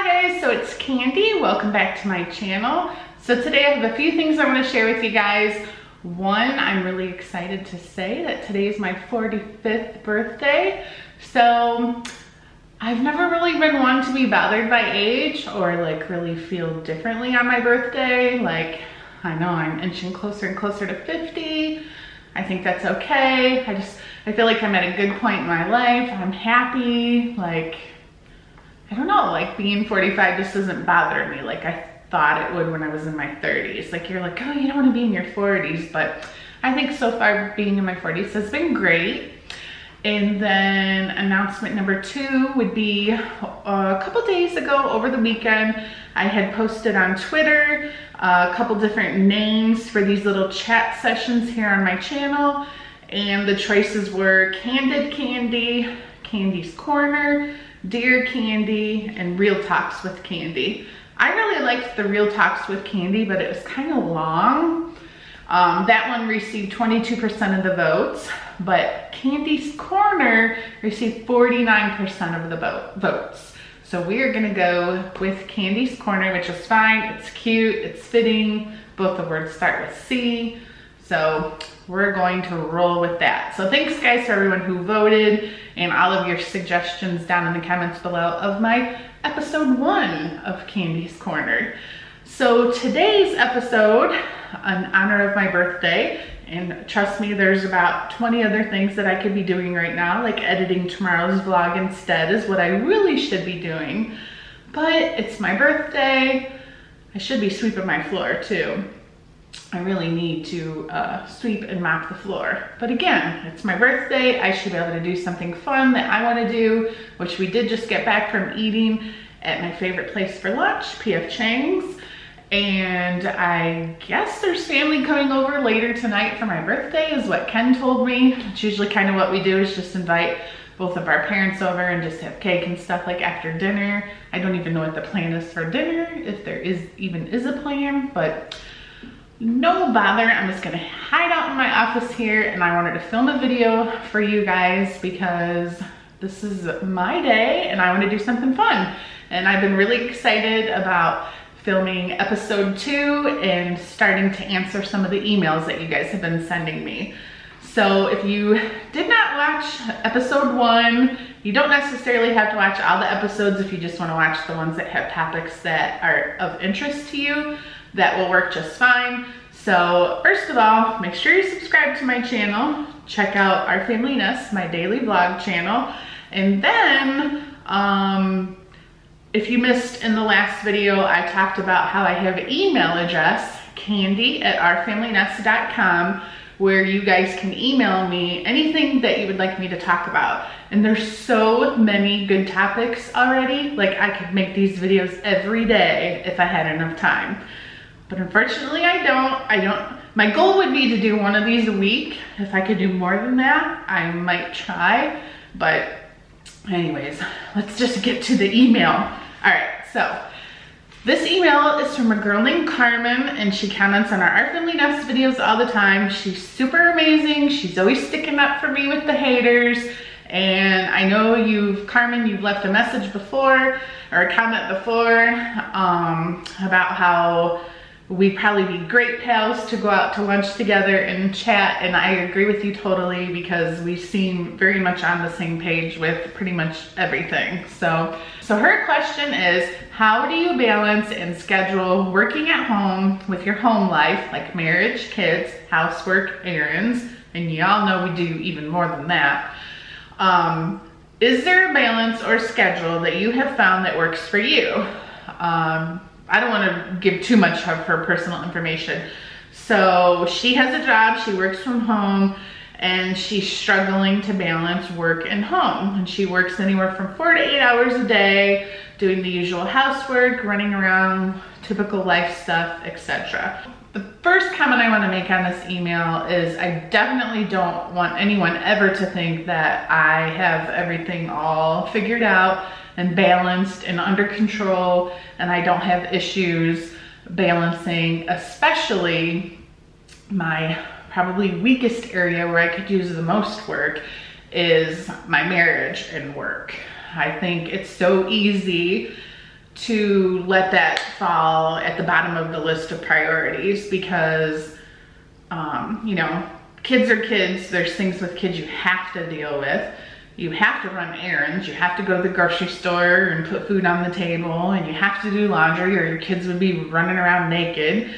Hi guys, so it's Candy. Welcome back to my channel. So today I have a few things I want to share with you guys. One, I'm really excited to say that today is my 45th birthday. So I've never really been one to be bothered by age or like really feel differently on my birthday. Like, I know I'm inching closer and closer to 50. I think that's okay. I feel like I'm at a good point in my life. I'm happy. Like, I don't know, like being 45 just doesn't bother me like I thought it would when I was in my 30s. Like you're like, oh, you don't want to be in your 40s, but I think so far being in my 40s has been great. And then announcement number 2 would be a couple days ago over the weekend, I had posted on Twitter a couple different names for these little chat sessions here on my channel. And the choices were Candid Candy, Candy's Corner, Dear Candy, and Real Talks with Candy. I really liked the Real Talks with Candy, but it was kind of long. That one received 22% of the votes, but Candy's Corner received 49% of the votes. So we are gonna go with Candy's Corner, which is fine. It's cute, it's fitting. Both the words start with C. So we're going to roll with that. So thanks guys for everyone who voted and all of your suggestions down in the comments below of my episode 1 of Candy's Corner. So today's episode, in honor of my birthday, and trust me, there's about 20 other things that I could be doing right now, like editing tomorrow's vlog instead is what I really should be doing. But it's my birthday. I should be sweeping my floor too. I really need to sweep and mop the floor. But again, it's my birthday. I should be able to do something fun that I want to do, which we did just get back from eating at my favorite place for lunch, P.F. Chang's. And I guess there's family coming over later tonight for my birthday is what Ken told me. It's usually kind of what we do is just invite both of our parents over and just have cake and stuff like after dinner. I don't even know what the plan is for dinner, if there even is a plan, but no bother. I'm just gonna hide out in my office here, and I wanted to film a video for you guys because this is my day and I want to do something fun. And I've been really excited about filming episode 2 and starting to answer some of the emails that you guys have been sending me. So if you did not watch episode 1, you don't necessarily have to watch all the episodes if you just want to watch the ones that have topics that are of interest to you. That will work just fine. So first of all, make sure you subscribe to my channel. Check out Our Family Nest, my daily vlog channel. And then, if you missed in the last video, I talked about how I have an email address, candy@ourfamilynest.com, where you guys can email me anything that you would like me to talk about. And there's so many good topics already. Like I could make these videos every day if I had enough time. But unfortunately I don't. My goal would be to do one of these a week. If I could do more than that, I might try. But anyways, let's just get to the email. All right, so this email is from a girl named Carmen, and she comments on our Family Nest videos all the time. She's super amazing. She's always sticking up for me with the haters. And I know Carmen, you've left a message before, or a comment before, about how we'd probably be great pals to go out to lunch together and chat, and I agree with you totally because we seem very much on the same page with pretty much everything. So her question is, how do you balance and schedule working at home with your home life, like marriage, kids, housework, errands, and y'all know we do even more than that. Is there a balance or schedule that you have found that works for you? I don't want to give too much of her personal information. So she has a job, she works from home, and she's struggling to balance work and home. And she works anywhere from 4 to 8 hours a day, doing the usual housework, running around, typical life stuff, etc. The first comment I want to make on this email is I definitely don't want anyone ever to think that I have everything all figured out and balanced and under control, and I don't have issues balancing, especially my probably weakest area where I could use the most work is my marriage and work. I think it's so easy to let that fall at the bottom of the list of priorities because, you know, kids are kids. There's things with kids you have to deal with. You have to run errands. You have to go to the grocery store and put food on the table, and you have to do laundry or your kids would be running around naked.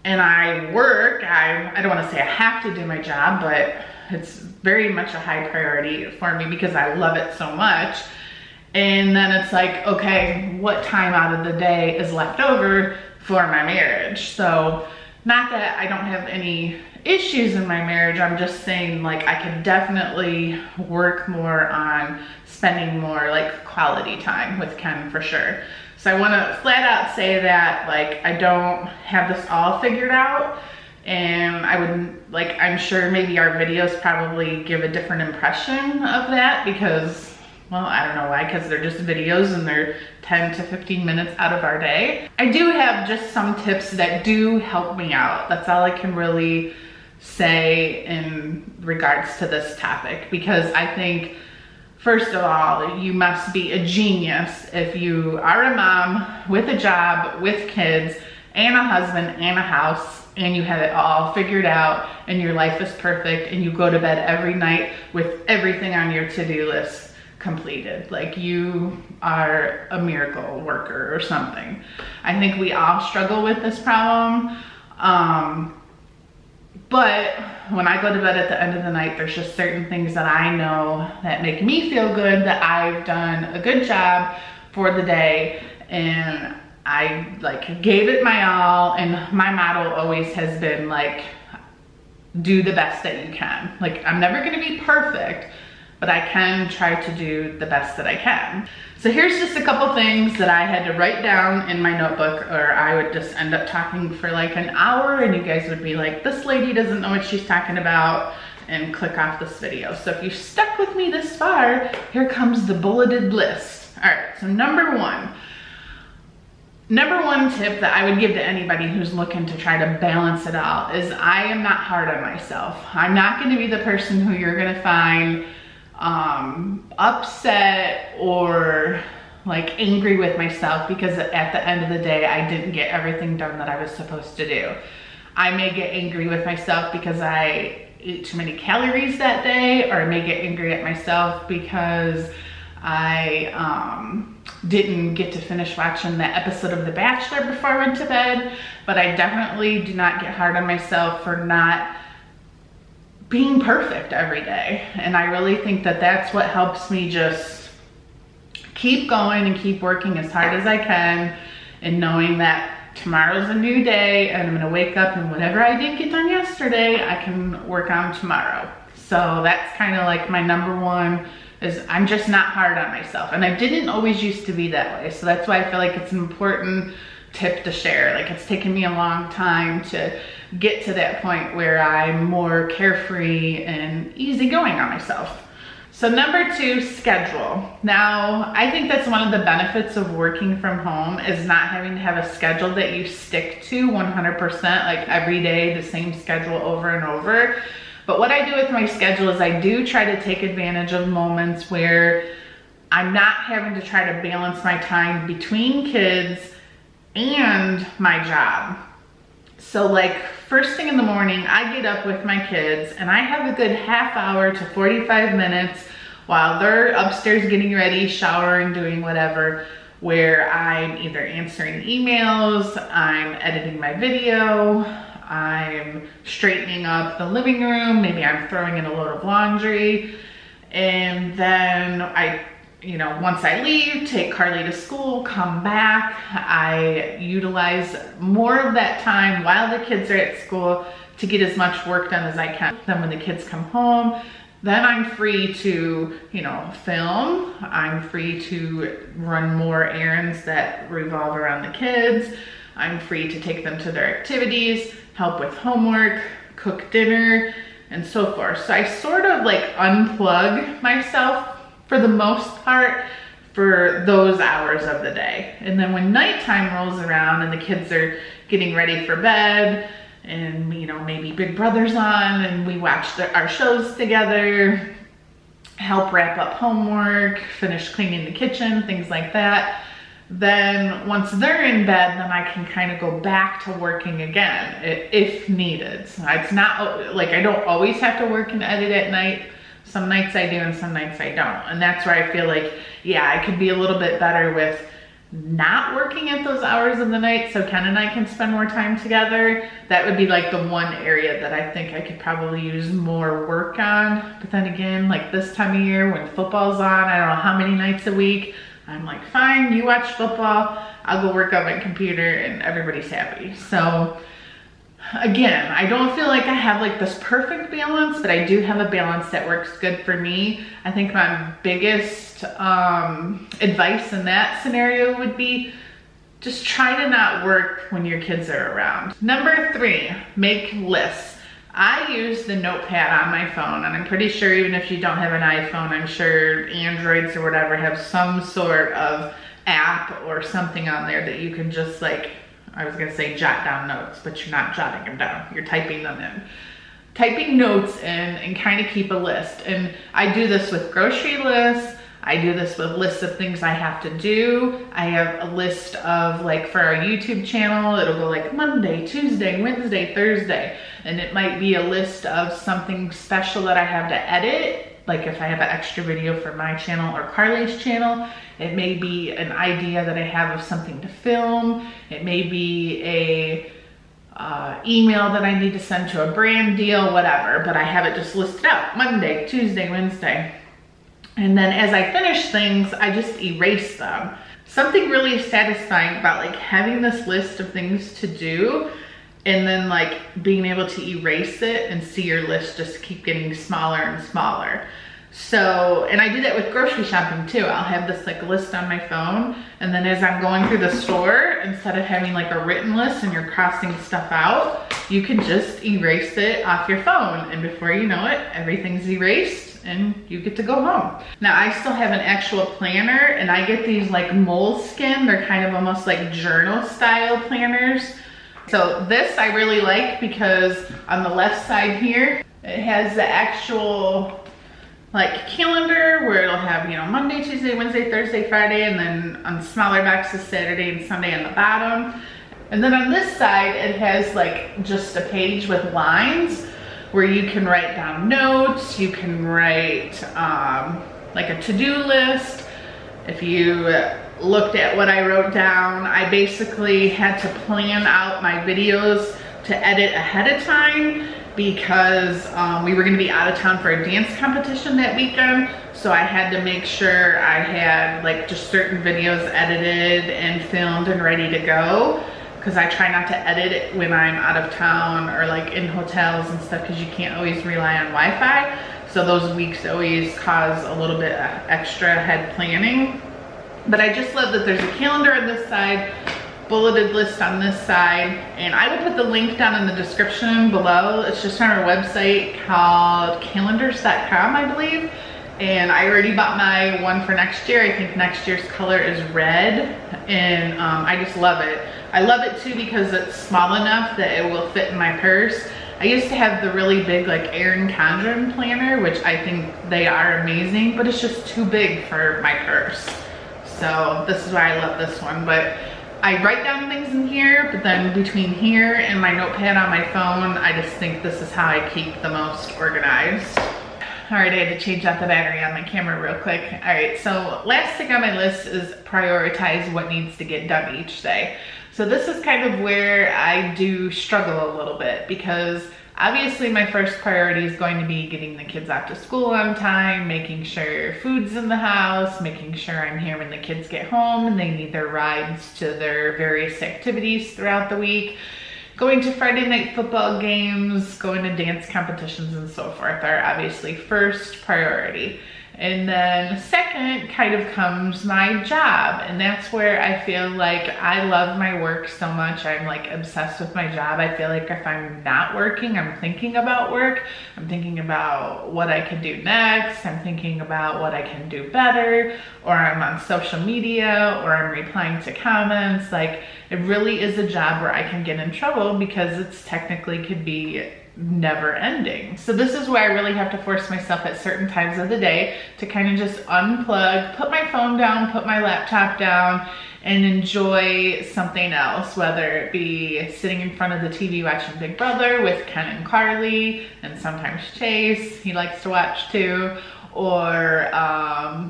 And I work. I don't want to say I have to do my job, but it's very much a high priority for me because I love it so much. And then it's like, okay, what time out of the day is left over for my marriage? So not that I don't have any issues in my marriage, I'm just saying like I could definitely work more on spending more like quality time with Ken for sure. So I want to flat out say that like I don't have this all figured out, and I would like, I'm sure maybe our videos probably give a different impression of that because, well, I don't know why, because they're just videos and they're 10 to 15 minutes out of our day. I do have just some tips that do help me out. That's all I can really say in regards to this topic, because I think, first of all, you must be a genius if you are a mom with a job, with kids, and a husband, and a house, and you have it all figured out, and your life is perfect, and you go to bed every night with everything on your to-do list completed. Like you are a miracle worker or something. I think we all struggle with this problem. But when I go to bed at the end of the night, there's just certain things that I know that make me feel good, that I've done a good job for the day, and I like gave it my all. And my motto always has been like, do the best that you can. Like I'm never gonna be perfect, but I can try to do the best that I can. So here's just a couple things that I had to write down in my notebook, or I would just end up talking for like an hour and you guys would be like, this lady doesn't know what she's talking about, and click off this video. So if you stuck with me this far, here comes the bulleted list. All right, so number one tip that I would give to anybody who's looking to try to balance it all is I am not hard on myself. I'm not gonna be the person who you're gonna find upset or like angry with myself because at the end of the day I didn't get everything done that I was supposed to do. I may get angry with myself because I ate too many calories that day, or I may get angry at myself because I didn't get to finish watching that episode of The Bachelor before I went to bed. But I definitely do not get hard on myself for not being perfect every day. And I really think that that's what helps me just keep going and keep working as hard as I can, and knowing that tomorrow's a new day and I'm gonna wake up and whatever I didn't get done yesterday, I can work on tomorrow. So that's kind of like my number one, is I'm just not hard on myself. And I didn't always used to be that way. So that's why I feel like it's an important tip to share. Like it's taken me a long time to get to that point where I'm more carefree and easygoing on myself. So number two, schedule. Now, I think that's one of the benefits of working from home, is not having to have a schedule that you stick to 100%, like every day, the same schedule over and over. But what I do with my schedule is I do try to take advantage of moments where I'm not having to try to balance my time between kids and my job. So like first thing in the morning, I get up with my kids and I have a good half hour to 45 minutes while they're upstairs getting ready, showering, doing whatever, where I'm either answering emails, I'm editing my video, I'm straightening up the living room, maybe I'm throwing in a load of laundry. And then once I leave, take Carly to school, come back, I utilize more of that time while the kids are at school to get as much work done as I can. Then when the kids come home, then I'm free to, film. I'm free to run more errands that revolve around the kids. I'm free to take them to their activities, help with homework, cook dinner, and so forth. So I sort of like unplug myself for the most part for those hours of the day. And then when nighttime rolls around and the kids are getting ready for bed, and maybe Big Brother's on and we watch our shows together, help wrap up homework, finish cleaning the kitchen, things like that. Then once they're in bed, then I can kind of go back to working again if needed. So it's not like I don't always have to work and edit at night. Some nights I do and some nights I don't. And that's where I feel like, yeah, I could be a little bit better with not working at those hours of the night so Ken and I can spend more time together. That would be like the one area that I think I could probably use more work on. But then again, like this time of year when football's on, I don't know how many nights a week, I'm like, fine, you watch football, I'll go work on my computer and everybody's happy. So again, I don't feel like I have like this perfect balance, but I do have a balance that works good for me. I think my biggest advice in that scenario would be just try to not work when your kids are around. Number 3, make lists. I use the notepad on my phone, and I'm pretty sure even if you don't have an iPhone, I'm sure Androids or whatever have some sort of app or something on there that you can just like, I was gonna say jot down notes, but you're not jotting them down, you're typing them in. Typing notes in and kind of keep a list. And I do this with grocery lists, I do this with lists of things I have to do. I have a list of like for our YouTube channel, it'll go like Monday, Tuesday, Wednesday, Thursday. And it might be a list of something special that I have to edit. Like if I have an extra video for my channel or Carly's channel, it may be an idea that I have of something to film. It may be a email that I need to send to a brand deal, whatever, but I have it just listed out Monday, Tuesday, Wednesday. And then as I finish things, I just erase them. Something really satisfying about like having this list of things to do and then like being able to erase it and see your list just keep getting smaller and smaller. So, and I do that with grocery shopping too. I'll have this like list on my phone, and then as I'm going through the store, instead of having like a written list and you're crossing stuff out, you can just erase it off your phone, and before you know it, everything's erased and you get to go home. Now I still have an actual planner, and I get these like moleskin. They're kind of almost like journal style planners. So this I really like because on the left side here, it has the actual like calendar where it'll have, you know, Monday, Tuesday, Wednesday, Thursday, Friday, and then on smaller boxes, Saturday and Sunday on the bottom. And then on this side, it has like just a page with lines where you can write down notes, you can write like a to-do list. If you looked at what I wrote down, I basically had to plan out my videos to edit ahead of time because we were gonna be out of town for a dance competition that weekend. So I had to make sure I had like just certain videos edited and filmed and ready to go, because I try not to edit it when I'm out of town or like in hotels and stuff, because you can't always rely on Wi-Fi. So those weeks always cause a little bit extra head planning. But I just love that there's a calendar on this side, bulleted list on this side, and I will put the link down in the description below. It's just on our website called calendars.com, I believe. And I already bought my one for next year. I think next year's color is red, and I just love it. I love it too because it's small enough that it will fit in my purse. I used to have the really big like Erin Condren planner, which I think they are amazing, but it's just too big for my purse. So this is why I love this one. But I write down things in here, but then between here and my notepad on my phone, I just think this is how I keep the most organized. All right, I had to change out the battery on my camera real quick. All right, so last thing on my list is prioritize what needs to get done each day. So this is kind of where I do struggle a little bit, because obviously my first priority is going to be getting the kids off to school on time, making sure food's in the house, making sure I'm here when the kids get home and they need their rides to their various activities throughout the week. Going to Friday night football games, going to dance competitions and so forth are obviously first priority. And then second kind of comes my job, and that's where I feel like I love my work so much. I'm like obsessed with my job. I feel like if I'm not working, I'm thinking about work. I'm thinking about what I can do next. I'm thinking about what I can do better, or I'm on social media, or I'm replying to comments. Like, it really is a job where I can get in trouble because it's technically could be never ending. So this is where I really have to force myself at certain times of the day to kind of just unplug, put my phone down, put my laptop down, and enjoy something else, whether it be sitting in front of the TV watching Big Brother with Ken and Carly, and sometimes Chase, he likes to watch too, or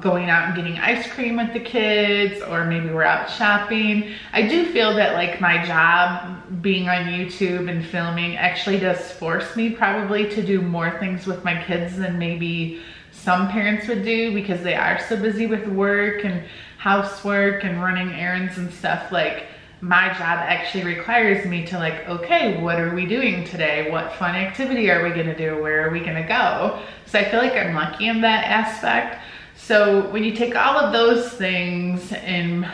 going out and getting ice cream with the kids, or maybe we're out shopping. I do feel that like my job being on YouTube and filming actually does force me probably to do more things with my kids than maybe some parents would do, because they are so busy with work and housework and running errands and stuff. Like, my job actually requires me to like, okay, what are we doing today? What fun activity are we gonna do? Where are we gonna go? So I feel like I'm lucky in that aspect. So when you take all of those things and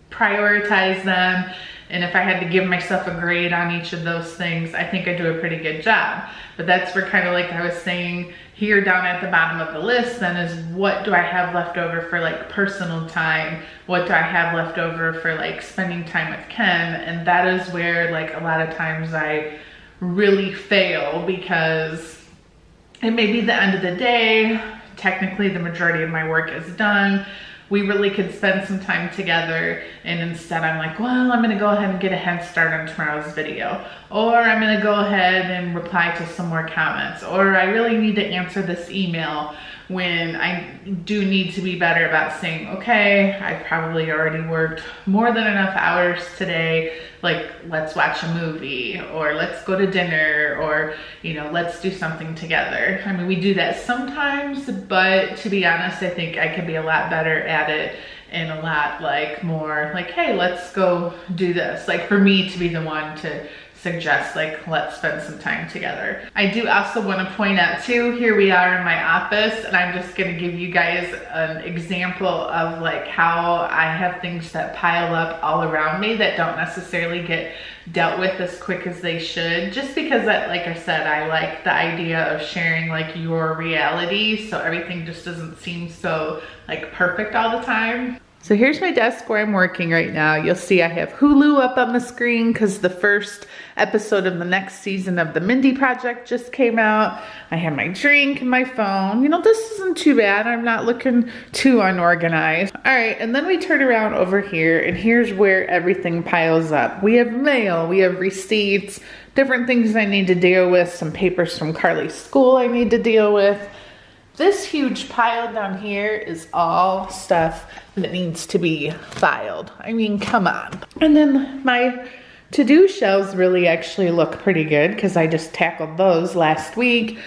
prioritize them, and if I had to give myself a grade on each of those things, I think I do a pretty good job. But that's where, kind of like I was saying, here down at the bottom of the list then is, what do I have left over for like personal time? What do I have left over for like spending time with Ken? And that is where like a lot of times I really fail, because it may be the end of the day. Technically the majority of my work is done. We really could spend some time together, and instead I'm like, well, I'm gonna go ahead and get a head start on tomorrow's video, or I'm gonna go ahead and reply to some more comments, or I really need to answer this email, when I do need to be better about saying, okay, I've probably already worked more than enough hours today, like let's watch a movie, or let's go to dinner, or you know, let's do something together. I mean, we do that sometimes, but to be honest, I think I could be a lot better at it, and a lot like more like, hey, let's go do this. Like for me to be the one to suggest like, let's spend some time together. I do also want to point out too, here we are in my office, and I'm just going to give you guys an example of like how I have things that pile up all around me that don't necessarily get dealt with as quick as they should, just because that, like I said, I like the idea of sharing like your reality, so everything just doesn't seem so like perfect all the time. So here's my desk where I'm working right now. You'll see I have Hulu up on the screen because the first episode of the next season of the Mindy Project just came out. I have my drink and my phone. You know, this isn't too bad. I'm not looking too unorganized. All right, and then we turn around over here, and here's where everything piles up. We have mail, we have receipts, different things I need to deal with, some papers from Carly's school I need to deal with. This huge pile down here is all stuff that needs to be filed. I mean, come on. And then my to-do shelves really actually look pretty good because I just tackled those last week.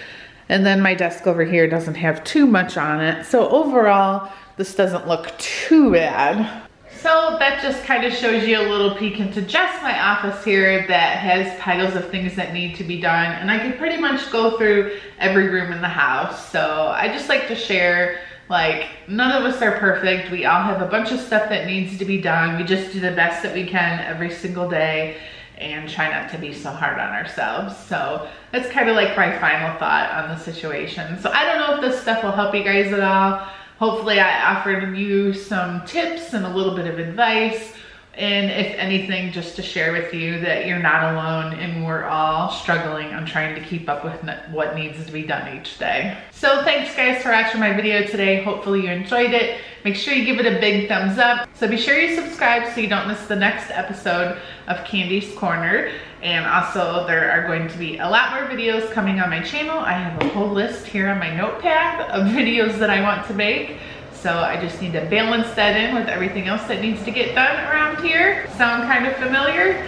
And then my desk over here doesn't have too much on it. So overall, this doesn't look too bad. So that just kind of shows you a little peek into just my office here that has piles of things that need to be done. And I can pretty much go through every room in the house. So I just like to share, like, none of us are perfect. We all have a bunch of stuff that needs to be done. We just do the best that we can every single day and try not to be so hard on ourselves. So that's kind of like my final thought on the situation. So I don't know if this stuff will help you guys at all. Hopefully I offered you some tips and a little bit of advice, and if anything, just to share with you that you're not alone and we're all struggling on trying to keep up with what needs to be done each day. So thanks guys for watching my video today. Hopefully you enjoyed it. Make sure you give it a big thumbs up. So be sure you subscribe so you don't miss the next episode of Candy's Corner. And also there are going to be a lot more videos coming on my channel. I have a whole list here on my notepad of videos that I want to make. So I just need to balance that in with everything else that needs to get done around here. Sound kind of familiar?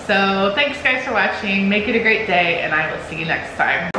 So thanks guys for watching. Make it a great day, and I will see you next time.